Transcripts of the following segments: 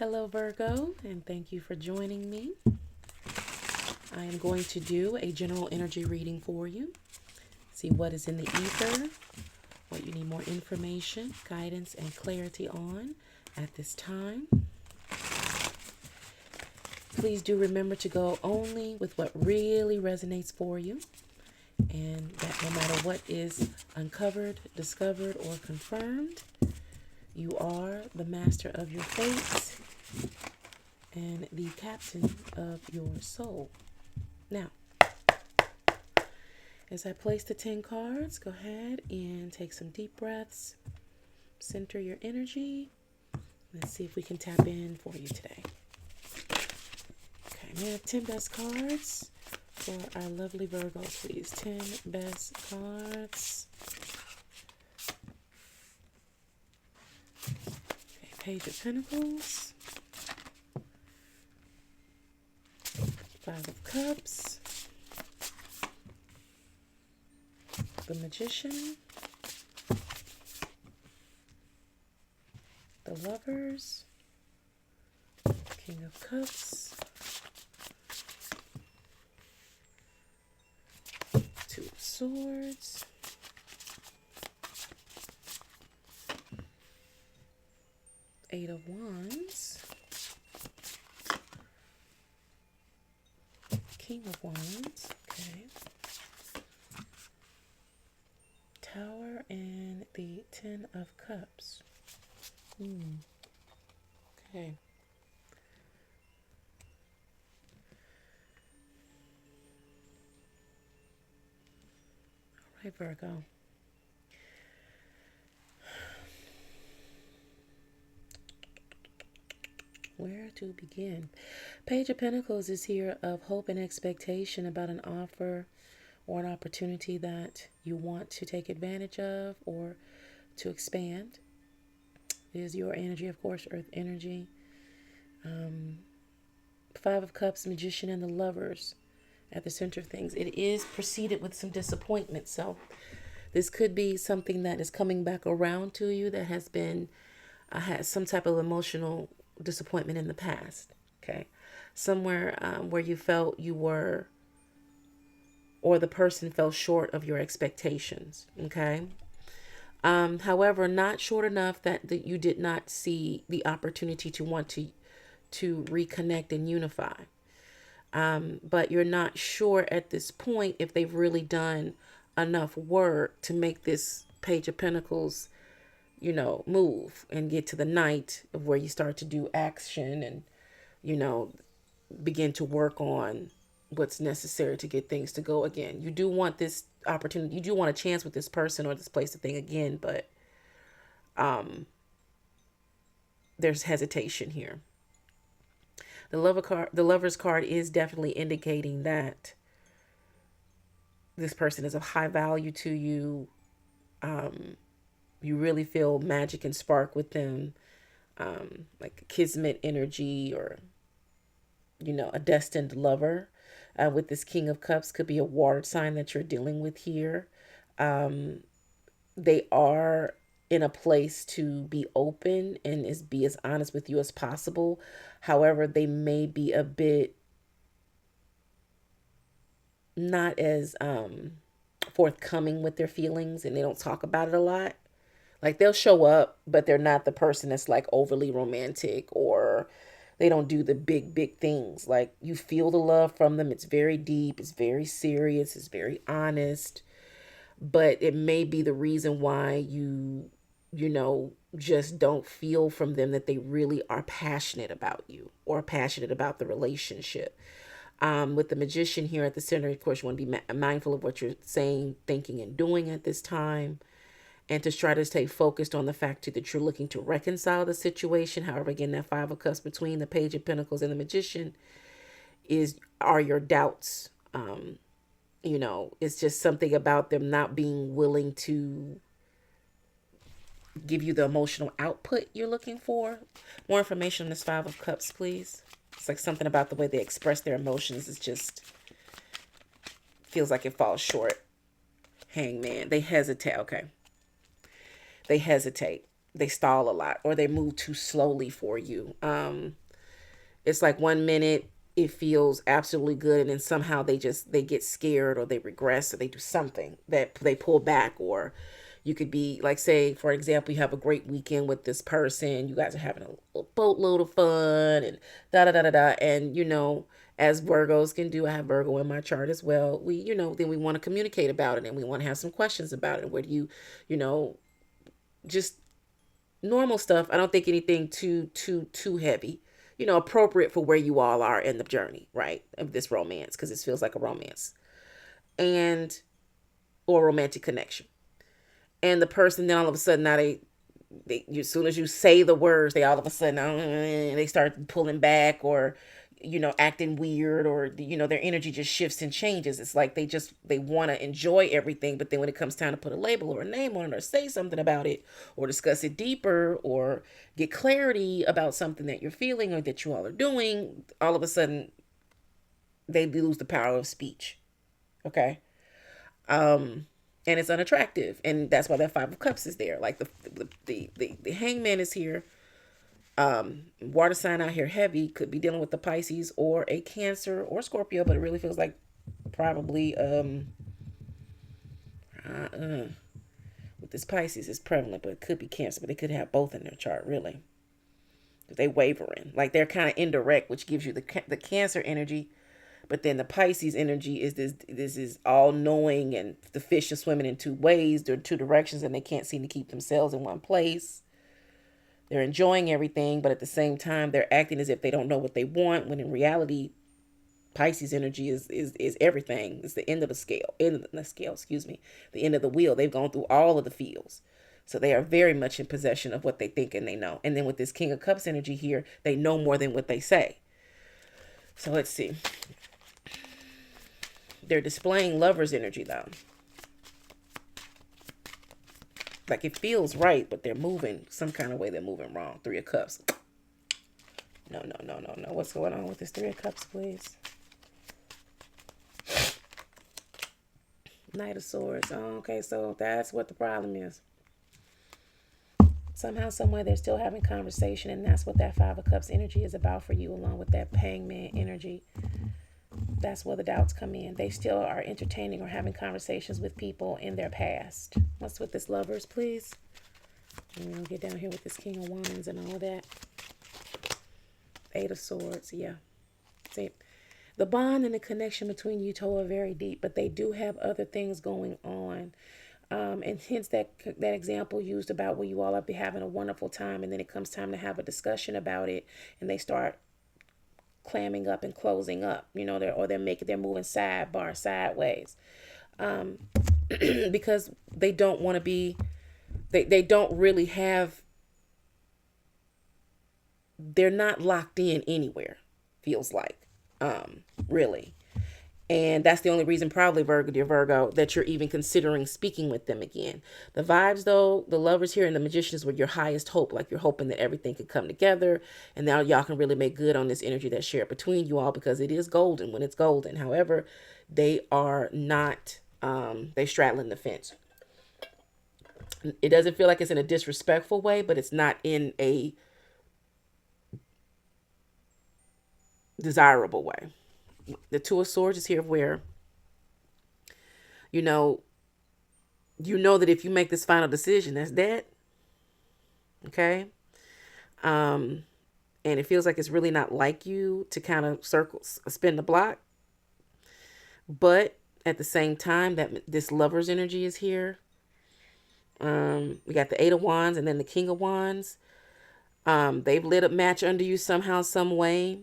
Hello, Virgo, and thank you for joining me. I am going to do a general energy reading for you. See what is in the ether, what you need more information, guidance, and clarity on at this time. Please do remember to go only with what really resonates for you, and that no matter what is uncovered, discovered, or confirmed, you are the master of your fate and the captain of your soul. Now, as I place the 10 cards, go ahead and take some deep breaths. Center your energy. Let's see if we can tap in for you today. Okay, we have 10 best cards for our lovely Virgos, please. 10 best cards. Okay, Page of Pentacles. 5 of Cups. The Magician. The Lovers. King of Cups. 2 of Swords. Eight of Wands. King of Wands. Okay. Tower and the 10 of Cups. Okay. All right, Virgo. Where to begin? Page of Pentacles is here of hope and expectation about an offer or an opportunity that you want to take advantage of or to expand. It is your energy, of course, earth energy. 5 of Cups, Magician, and the Lovers at the center of things. It is preceded with some disappointment. So this could be something that is coming back around to you that has been, had some type of emotional disappointment in the past. Okay. Somewhere where you felt you were, or the person fell short of your expectations. Okay. However, not short enough that you did not see the opportunity to want to reconnect and unify. But you're not sure at this point if they've really done enough work to make this Page of Pentacles, move and get to the Knight of where you start to do action and, begin to work on what's necessary to get things to go again. You do want this opportunity. You do want a chance with this person or this place, the thing again, but there's hesitation here. The Lover's card is definitely indicating that this person is of high value to you. You really feel magic and spark with them, like kismet energy or, a destined lover. With this King of Cups, could be a water sign that you're dealing with here. They are in a place to be open and be as honest with you as possible. However, they may be a bit not as forthcoming with their feelings, and they don't talk about it a lot. Like, they'll show up, but they're not the person that's like overly romantic, or they don't do the big things. Like, you feel the love from them. It's very deep. It's very serious. It's very honest. But it may be the reason why you just don't feel from them that they really are passionate about you or passionate about the relationship. With the Magician here at the center, of course, you want to be mindful of what you're saying, thinking, and doing at this time, and to try to stay focused on the fact that you're looking to reconcile the situation. However, again, that 5 of Cups between the Page of Pentacles and the Magician are your doubts. It's just something about them not being willing to give you the emotional output you're looking for. More information on this 5 of Cups, please. It's like something about the way they express their emotions is just feels like it falls short. Hangman. They hesitate. Okay. They hesitate. they stall a lot or they move too slowly for you. It's like 1 minute it feels absolutely good, and then somehow they get scared or they regress or they do something that they pull back. Or you could be like, say for example, you have a great weekend with this person, you guys are having a boatload of fun and da da da da da, and as Virgos can do, I have Virgo in my chart as well, we then we want to communicate about it and we want to have some questions about it. Where do you know just normal stuff. I don't think anything too heavy. Appropriate for where you all are in the journey, right? Of this romance, because it feels like a romance and or romantic connection. And the person then all of a sudden now as soon as you say the words, they all of a sudden they start pulling back or acting weird, or their energy just shifts and changes. It's like they want to enjoy everything, but then when it comes time to put a label or a name on it or say something about it or discuss it deeper or get clarity about something that you're feeling or that you all are doing, all of a sudden they lose the power of speech. Okay. And it's unattractive, and that's why that 5 of Cups is there. Like the Hangman is here. Water sign out here heavy, could be dealing with the Pisces or a Cancer or Scorpio, but it really feels like probably with this Pisces is prevalent, but it could be Cancer, but they could have both in their chart really. They wavering, like they're kind of indirect, which gives you the Cancer energy, but then the Pisces energy is this is all knowing, and the fish are swimming in two ways, they're two directions, and they can't seem to keep themselves in one place. They're enjoying everything, but at the same time, they're acting as if they don't know what they want, when in reality, Pisces energy is everything. It's the end of the scale, excuse me, the end of the wheel. They've gone through all of the fields. So they are very much in possession of what they think and they know. And then with this King of Cups energy here, they know more than what they say. So let's see. They're displaying Lover's energy though. Like it feels right, but they're moving some kind of way. They're moving wrong. 3 of Cups. No. What's going on with this 3 of Cups, please? Knight of Swords. Oh, okay, so that's what the problem is. Somehow, somewhere, they're still having conversation, and that's what that 5 of Cups energy is about for you, along with that Hangman energy. That's where the doubts come in. They still are entertaining or having conversations with people in their past. What's with this Lovers, please? And we'll get down here with this King of Wands and all of that. 8 of Swords, yeah. See, the bond and the connection between you two are very deep, but they do have other things going on. And hence that example used about where you all are having a wonderful time, and then it comes time to have a discussion about it, and they start clamming up and closing up, they're moving sideways, because they don't want to be, they don't really have, they're not locked in anywhere, feels like, really. And that's the only reason, probably, Virgo, dear Virgo, that you're even considering speaking with them again. The vibes, though, the Lovers here and the Magician is with your highest hope. Like you're hoping that everything could come together. And now y'all can really make good on this energy that's shared between you all, because it is golden when it's golden. However, they are not, they straddling the fence. It doesn't feel like it's in a disrespectful way, but it's not in a desirable way. The 2 of Swords is here where, you know that if you make this final decision, that's dead. Okay. And it feels like it's really not like you to kind of spin the block. But at the same time, that this Lover's energy is here. We got the 8 of Wands and then the King of Wands. They've lit a match under you somehow, some way.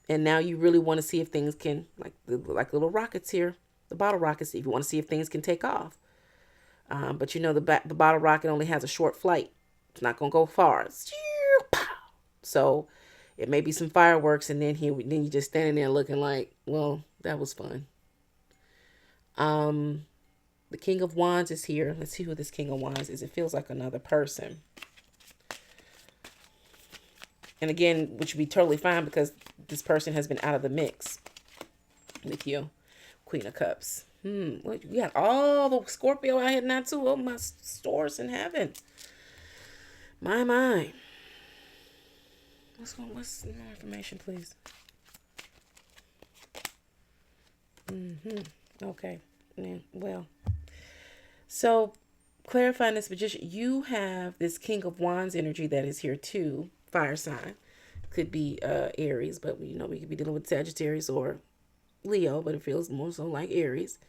And now you really want to see if things can, like little rockets here, the bottle rockets, if you want to see if things can take off. But the bottle rocket only has a short flight. It's not going to go far. So it may be some fireworks, and then you're just standing there looking like, well, that was fun. The King of Wands is here. Let's see who this King of Wands is. It feels like another person. And again, which would be totally fine because this person has been out of the mix with you. Queen of Cups. We got all the Scorpio out here now too. Oh, my stars in heaven. My. What's more information, please? Okay. Yeah, well, so clarifying this magician, you have this King of Wands energy that is here too. Fire sign. Could be Aries, but we could be dealing with Sagittarius or Leo, but it feels more so like Aries.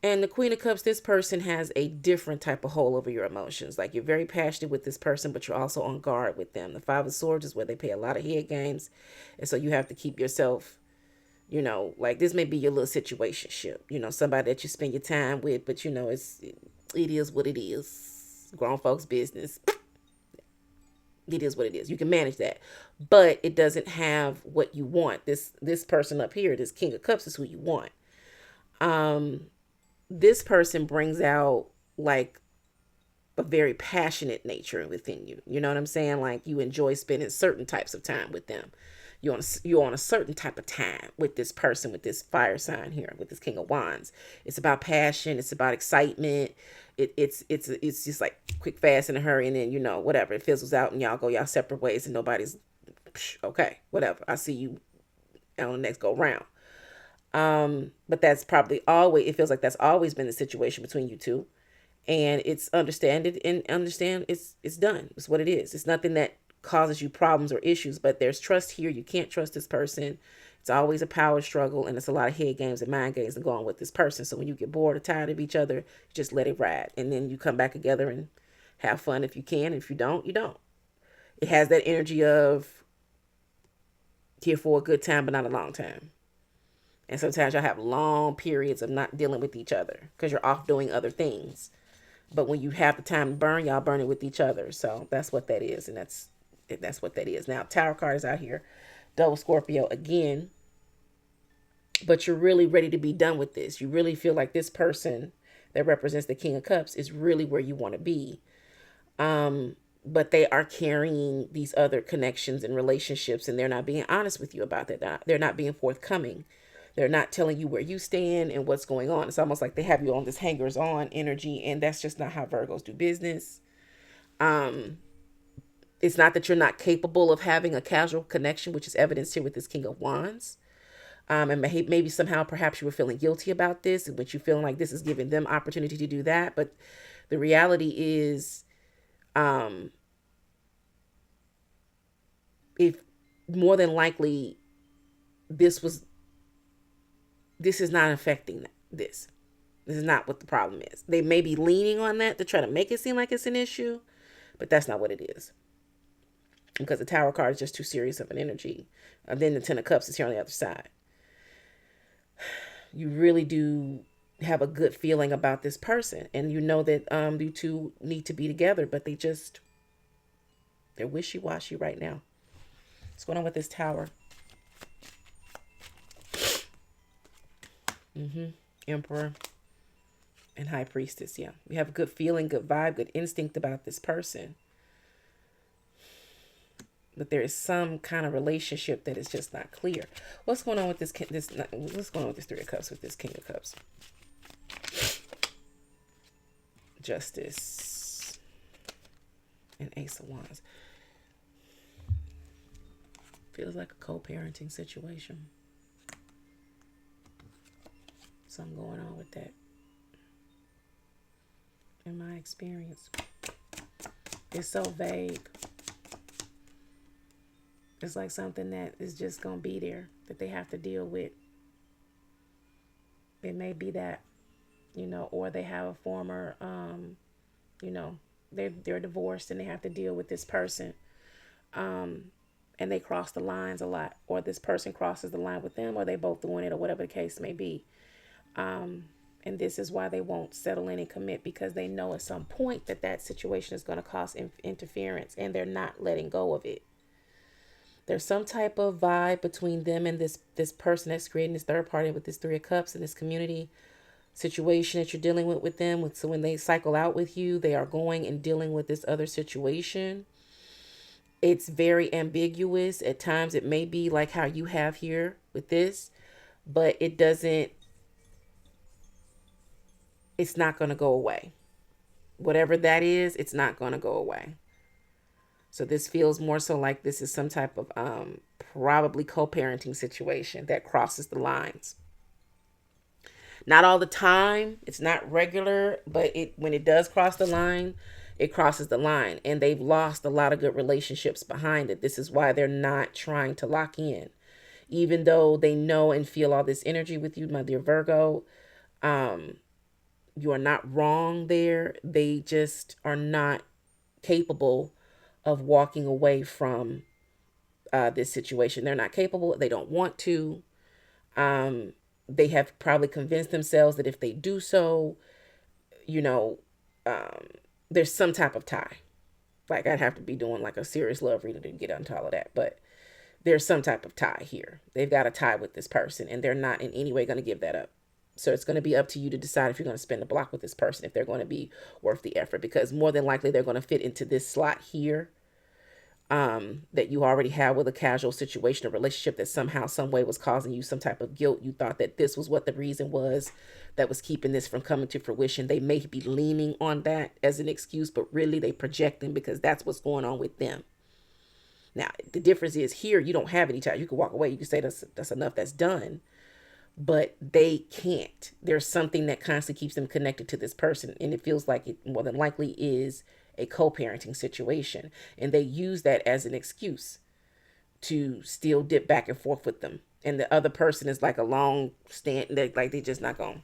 And the Queen of Cups, this person has a different type of hold over your emotions. Like, you're very passionate with this person, but you're also on guard with them. The Five of Swords is where they play a lot of head games. And so you have to keep yourself, like, this may be your little situationship. Somebody that you spend your time with, but it is what it is. Grown folks business. It is what it is. You can manage that. But it doesn't have what you want. This person up here, this King of Cups, is who you want. This person brings out like a very passionate nature within you. You know what I'm saying? Like, you enjoy spending certain types of time with them. You're on a certain type of time with this person, with this fire sign here, with this King of Wands. It's about passion. It's about excitement. It's just like quick, fast, in a hurry, and then whatever, it fizzles out, and y'all go y'all separate ways, and nobody's okay. Whatever. I see you on the next go round. But that's probably always. It feels like that's always been the situation between you two, and it's understand it's done. It's what it is. It's nothing that causes you problems or issues, but there's trust here. You can't trust this person. It's always a power struggle, and it's a lot of head games and mind games and going with this person. So when you get bored or tired of each other, you just let it ride, and then you come back together and have fun if you can. If you don't, you don't. It has that energy of here for a good time, but not a long time. And sometimes y'all have long periods of not dealing with each other because you're off doing other things. But when you have the time to burn, y'all burn it with each other. So that's what that is. And that's what that is. Now, Tower card is out here. Double Scorpio again. But you're really ready to be done with this. You really feel like this person that represents the King of Cups is really where you want to be. But they are carrying these other connections and relationships, and they're not being honest with you about that. They're not being forthcoming. They're not telling you where you stand and what's going on. It's almost like they have you on this hangers on energy, and that's just not how Virgos do business. It's not that you're not capable of having a casual connection, which is evidenced here with this King of Wands. And maybe somehow perhaps you were feeling guilty about this, but you feeling like this is giving them opportunity to do that. But the reality is, if more than likely this is not affecting this. This is not what the problem is. They may be leaning on that to try to make it seem like it's an issue, but that's not what it is. Because the Tower card is just too serious of an energy. And then the Ten of Cups is here on the other side. You really do have a good feeling about this person. And you know that you two need to be together, but they're wishy-washy right now. What's going on with this Tower? Emperor and High Priestess. Yeah, you have a good feeling, good vibe, good instinct about this person, but there is some kind of relationship that is just not clear. What's going on with what's going on with this Three of Cups, with this King of Cups? Justice and Ace of Wands. Feels like a co-parenting situation. Something going on with that. In my experience, it's so vague. It's like something that is just going to be there that they have to deal with. It may be that, or they have a former, they're divorced and they have to deal with this person. And they cross the lines a lot, or this person crosses the line with them, or they both doing it, or whatever the case may be. And this is why they won't settle in and commit, because they know at some point that situation is going to cause interference, and they're not letting go of it. There's some type of vibe between them and this person that's creating this third party with this Three of Cups and this community situation that you're dealing with them. So when they cycle out with you, they are going and dealing with this other situation. It's very ambiguous. At times it may be like how you have here with this, but it's not going to go away. Whatever that is, it's not going to go away. So this feels more so like this is some type of probably co-parenting situation that crosses the lines. Not all the time, it's not regular, but it when it does cross the line, it crosses the line, and they've lost a lot of good relationships behind it. This is why they're not trying to lock in, even though they know and feel all this energy with you, my dear Virgo. um you are not wrong there. They just are not capable of walking away from this situation. They're not capable. They don't want to. Um, they have probably convinced themselves that if they do so, you know, um, there's some type of tie. Like I'd have to be doing like a serious love reading to get onto all of that. But there's some type of tie here. They've got a tie with this person and they're not in any way going to give that up. So it's going to be up to you to decide if you're going to spend a block with this person, if they're going to be worth the effort, because more than likely they're going to fit into this slot here, that you already have with a casual situation, a relationship that somehow, some way was causing you some type of guilt. You thought that this was what the reason was that was keeping this from coming to fruition. They may be leaning on that as an excuse, but really they projecting because that's what's going on with them. Now, the difference is here, you don't have any time. You can walk away. You can say that's enough. That's done. But they can't. There's something that constantly keeps them connected to this person. And it feels like it more than likely is a co-parenting situation. And they use that as an excuse to still dip back and forth with them. And the other person is like a long stand, like they just not going,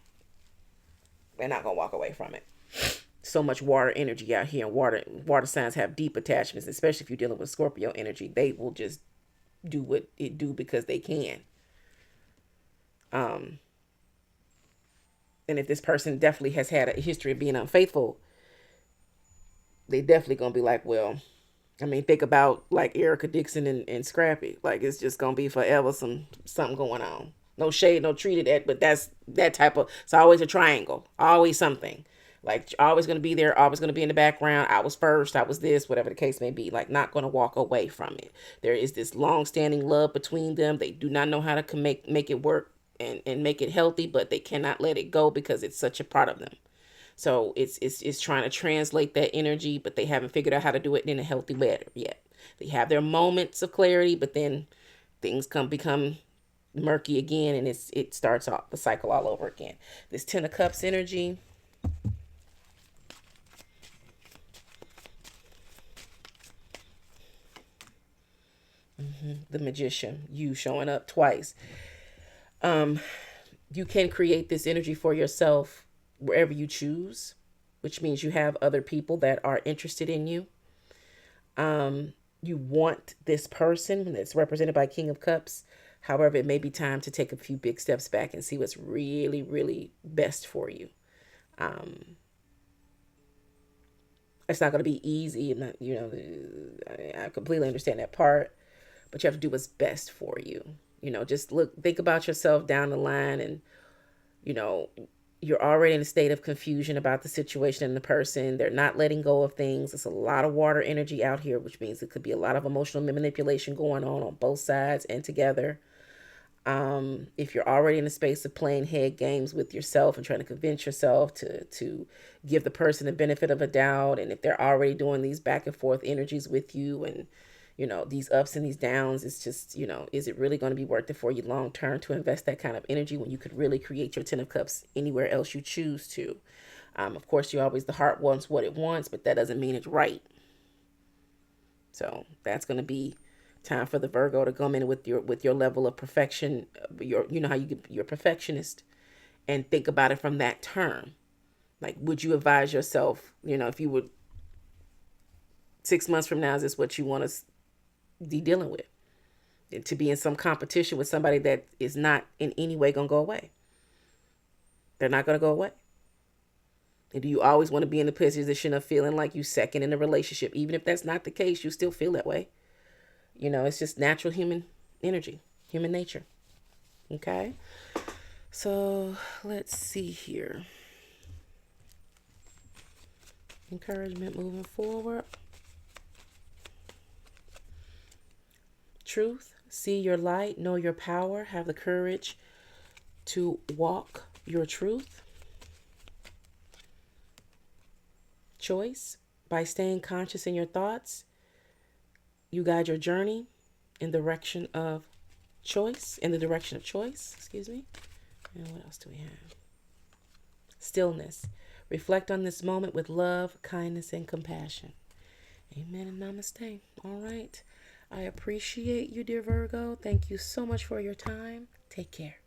they're not going to walk away from it. So much water energy out here, and water signs have deep attachments, especially if you're dealing with Scorpio energy. They will just do what it do because they can. Um, and if this person definitely has had a history of being unfaithful, they definitely gonna be like, well, I mean, think about like Erica Dixon and Scrappy. Like it's just gonna be forever something going on. No shade, no treated at, but that's that type of. It's always a triangle, always something. Like always gonna be there, always gonna be in the background. I was first, I was this, whatever the case may be. Like not gonna walk away from it. There is this long-standing love between them. They do not know how to make it work and make it healthy, but they cannot let it go because it's such a part of them. So it's trying to translate that energy, but they haven't figured out how to do it in a healthy way yet. They have their moments of clarity, but then things become murky again, and it starts off the cycle all over again. This Ten of Cups energy. The Magician, you showing up twice. Um, you can create this energy for yourself wherever you choose, which means you have other people that are interested in you. You want this person that's represented by King of Cups. However, it may be time to take a few big steps back and see what's really, really best for you. Um, it's not going to be easy, and I completely understand that part, but you have to do what's best for you. Just think about yourself down the line, and you know, you're already in a state of confusion about the situation and the person. They're not letting go of things. There's a lot of water energy out here, which means it could be a lot of emotional manipulation going on both sides and together. If you're already in a space of playing head games with yourself and trying to convince yourself to give the person the benefit of a doubt, and if they're already doing these back and forth energies with you, and these ups and these downs, it's just, is it really going to be worth it for you long term to invest that kind of energy when you could really create your Ten of Cups anywhere else you choose to? Of course, the heart wants what it wants, but that doesn't mean it's right. So that's going to be time for the Virgo to come in with your level of perfection. How you're a perfectionist, and think about it from that term. Like, would you advise yourself, if you would 6 months from now, is this what you want to be dealing with? To be in some competition with somebody that is not in any way going to go away. They're not going to go away. And do you always want to be in the position of feeling like you second in a relationship? Even if that's not the case, you still feel that way. It's just natural human energy, human nature. Okay? So let's see here. Encouragement moving forward. Truth, see your light, know your power, have the courage to walk your truth. Choice, by staying conscious in your thoughts, you guide your journey in the direction of choice, excuse me. And what else do we have? Stillness. Reflect on this moment with love, kindness, and compassion. Amen and namaste. All right. I appreciate you, dear Virgo. Thank you so much for your time. Take care.